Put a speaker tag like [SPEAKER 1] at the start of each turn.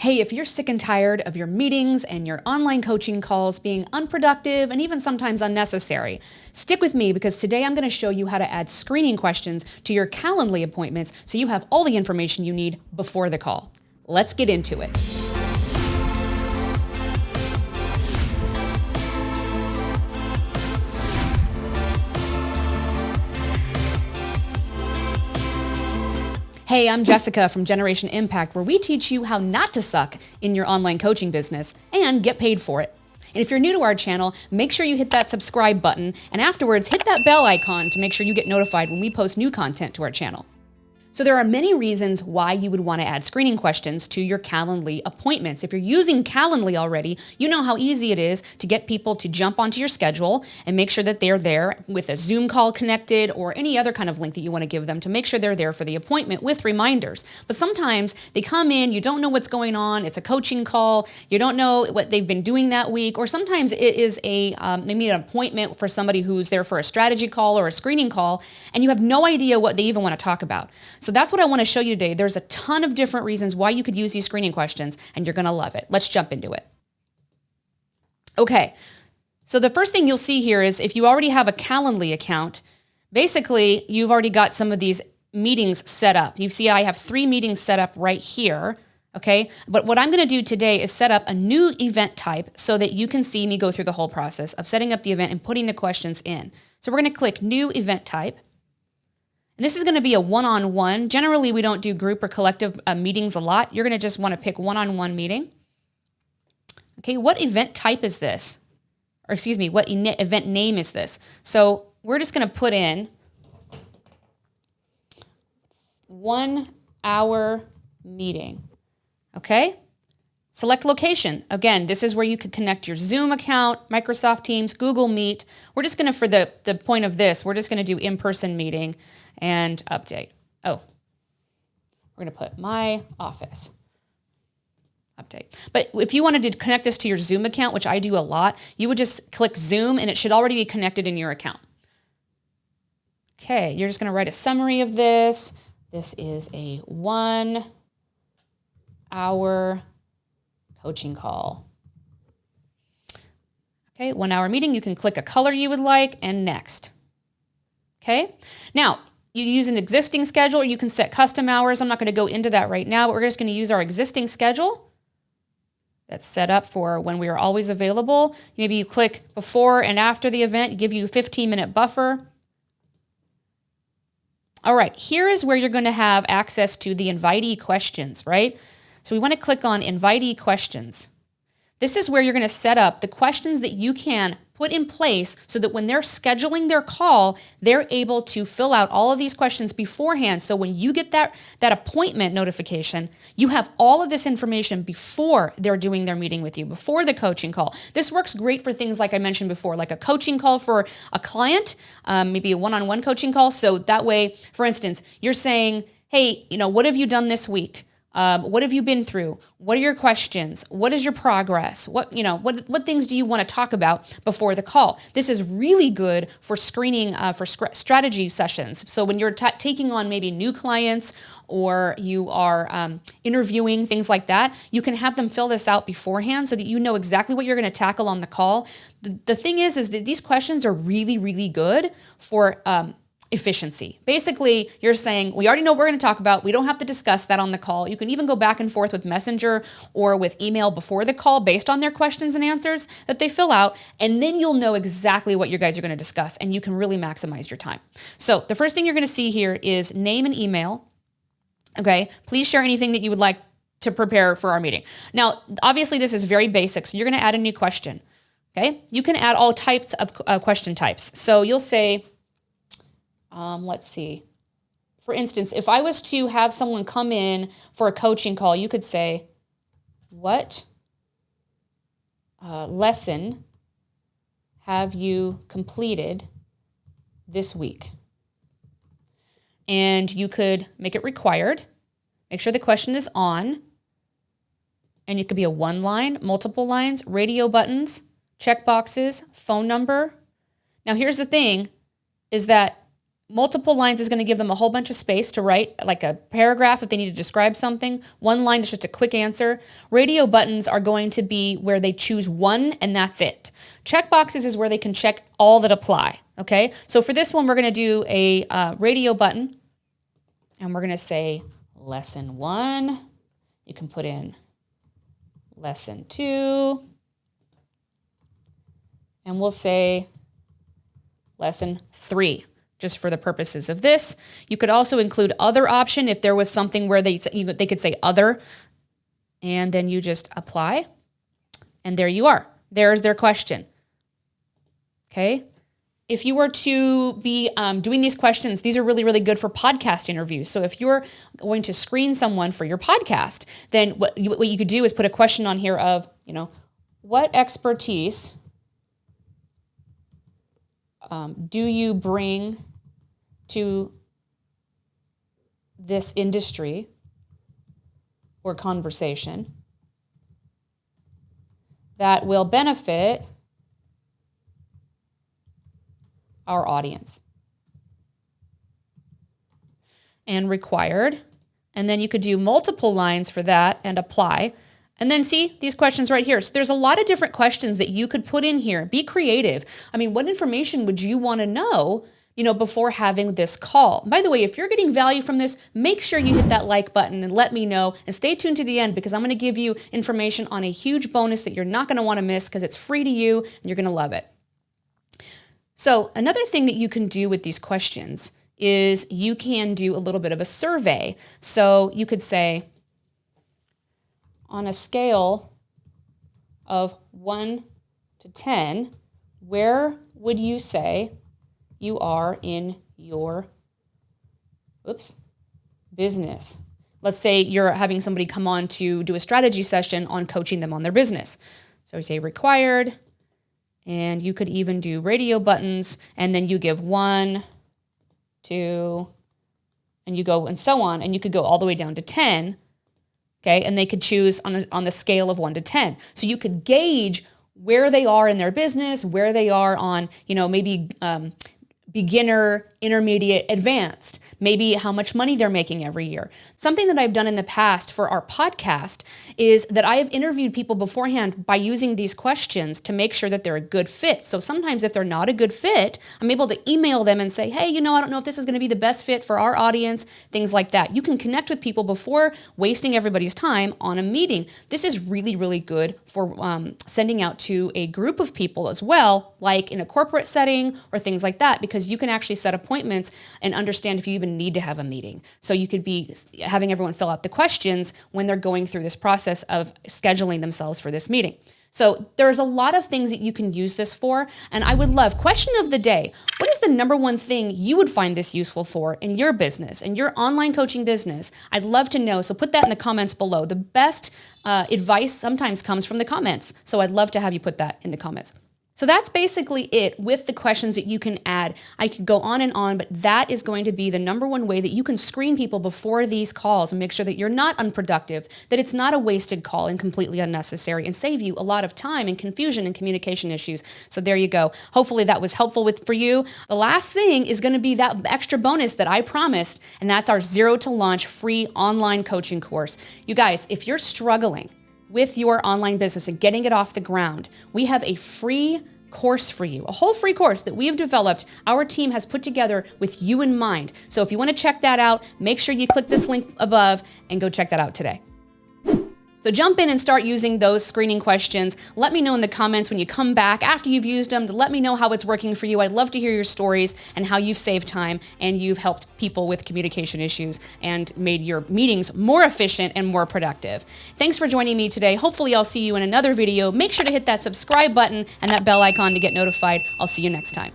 [SPEAKER 1] Hey, if you're sick and tired of your meetings and your online coaching calls being unproductive and even sometimes unnecessary, stick with me because today I'm going to show you how to add screening questions to your Calendly appointments so you have all the information you need before the call. Let's get into it. Hey, I'm Jessica from Generation Impact, where we teach you how not to suck in your online coaching business and get paid for it. And if you're new to our channel, make sure you hit that subscribe button and afterwards hit that bell icon to make sure you get notified when we post new content to our channel. So there are many reasons why you would want to add screening questions to your Calendly appointments. If you're using Calendly already, you know how easy it is to get people to jump onto your schedule and make sure that they're there with a Zoom call connected or any other kind of link that you want to give them to make sure they're there for the appointment with reminders. But sometimes they come in, you don't know what's going on, it's a coaching call, you don't know what they've been doing that week, or sometimes it is maybe an appointment for somebody who's there for a strategy call or a screening call, and you have no idea what they even want to talk about. So that's what I want to show you today. There's a ton of different reasons why you could use these screening questions, and you're going to love it. Let's jump into it. Okay, so the first thing you'll see here is if you already have a Calendly account, basically you've already got some of these meetings set up. You see I have 3 meetings set up right here, okay? But what I'm going to do today is set up a new event type so that you can see me go through the whole process of setting up the event and putting the questions in. So we're going to click New Event Type. And this is going to be a one-on-one. Generally, we don't do group or collective meetings a lot. You're going to just want to pick one-on-one meeting. Okay, what event type is this? Or excuse me, what event name is this? So we're just going to put in 1 hour meeting. Okay? Select location. Again, this is where you could connect your Zoom account, Microsoft Teams, Google Meet. We're just going to, for the point of this, we're just going to do in-person meeting and update. Oh, we're going to put my office. Update. But if you wanted to connect this to your Zoom account, which I do a lot, you would just click Zoom and it should already be connected in your account. Okay, you're just going to write a summary of this. This is a 1 hour coaching call. Okay, 1 hour meeting. You can click a color you would like and next. Okay, now you use an existing schedule or you can set custom hours. I'm not going to go into that right now, but we're just going to use our existing schedule that's set up for when we are always available. Maybe you click before and after the event, give you a 15-minute buffer. All right, here is where you're going to have access to the invitee questions, right? So we want to click on invitee questions. This is where you're going to set up the questions that you can put in place so that when they're scheduling their call, they're able to fill out all of these questions beforehand. So when you get that appointment notification, you have all of this information before they're doing their meeting with you, before the coaching call. This works great for things like I mentioned before, like a coaching call for a client, maybe a one-on-one coaching call. So that way, for instance, you're saying, hey, what have you done this week? What have you been through? What are your questions? What is your progress? What things do you want to talk about before the call? This is really good for screening for strategy sessions. So when you're taking on maybe new clients or you are interviewing, things like that, you can have them fill this out beforehand so that you know exactly what you're going to tackle on the call. The thing is that these questions are really, really good for efficiency. Basically, you're saying, we already know what we're going to talk about. We don't have to discuss that on the call. You can even go back and forth with Messenger or with email before the call based on their questions and answers that they fill out. And then you'll know exactly what you guys are going to discuss and you can really maximize your time. So the first thing you're going to see here is name and email. Okay. Please share anything that you would like to prepare for our meeting. Now, obviously this is very basic. So you're going to add a new question. Okay. You can add all types of question types. So you'll say, let's see. For instance, if I was to have someone come in for a coaching call, you could say, what lesson have you completed this week? And you could make it required. Make sure the question is on. And it could be a 1-line, multiple lines, radio buttons, check boxes, phone number. Now, here's the thing, is that Multiple lines is going to give them a whole bunch of space to write, like a paragraph if they need to describe something. One line is just a quick answer. Radio buttons are going to be where they choose one and that's it. Checkboxes is where they can check all that apply, okay? So for this one, we're going to do a radio button, and we're going to say lesson 1. You can put in lesson 2, and we'll say lesson 3. Just for the purposes of this. You could also include other option if there was something where they could say other, and then you just apply, and there you are. There's their question. Okay. If you were to be doing these questions, these are really, really good for podcast interviews. So if you're going to screen someone for your podcast, then what you could do is put a question on here of, what expertise do you bring to this industry or conversation that will benefit our audience? And required. And then you could do multiple lines for that and apply. And then see these questions right here. So there's a lot of different questions that you could put in here. Be creative. I mean, what information would you want to know, before having this call? By the way, if you're getting value from this, make sure you hit that like button and let me know, and stay tuned to the end because I'm going to give you information on a huge bonus that you're not going to want to miss because it's free to you and you're going to love it. So another thing that you can do with these questions is you can do a little bit of a survey. So you could say, on a scale of 1 to 10, where would you say you are in your business? Let's say you're having somebody come on to do a strategy session on coaching them on their business. So we say required, and you could even do radio buttons, and then you give 1, 2, and you go and so on, and you could go all the way down to 10. Okay, and they could choose on the scale of 1 to 10. So you could gauge where they are in their business, where they are on, maybe beginner, intermediate, advanced, maybe how much money they're making every year. Something that I've done in the past for our podcast is that I have interviewed people beforehand by using these questions to make sure that they're a good fit. So sometimes if they're not a good fit, I'm able to email them and say, hey, I don't know if this is going to be the best fit for our audience, things like that. You can connect with people before wasting everybody's time on a meeting. This is really, really good for sending out to a group of people as well, like in a corporate setting or things like that, because you can actually set appointments and understand if you even need to have a meeting. So you could be having everyone fill out the questions when they're going through this process of scheduling themselves for this meeting. So there's a lot of things that you can use this for. And I would love, question of the day, what is the number one thing you would find this useful for in your business, in your online coaching business? I'd love to know. So put that in the comments below. The best advice sometimes comes from the comments. So I'd love to have you put that in the comments. So that's basically it with the questions that you can add. I could go on, but that is going to be the number one way that you can screen people before these calls and make sure that you're not unproductive, that it's not a wasted call and completely unnecessary, and save you a lot of time and confusion and communication issues. So there you go. Hopefully that was helpful for you. The last thing is going to be that extra bonus that I promised, and that's our Zero to Launch free online coaching course. You guys, if you're struggling with your online business and getting it off the ground, we have a free course for you, a whole free course that we have developed. Our team has put together with you in mind. So if you want to check that out, make sure you click this link above and go check that out today. So jump in and start using those screening questions. Let me know in the comments when you come back after you've used them to let me know how it's working for you. I'd love to hear your stories and how you've saved time and you've helped people with communication issues and made your meetings more efficient and more productive. Thanks for joining me today. Hopefully I'll see you in another video. Make sure to hit that subscribe button and that bell icon to get notified. I'll see you next time.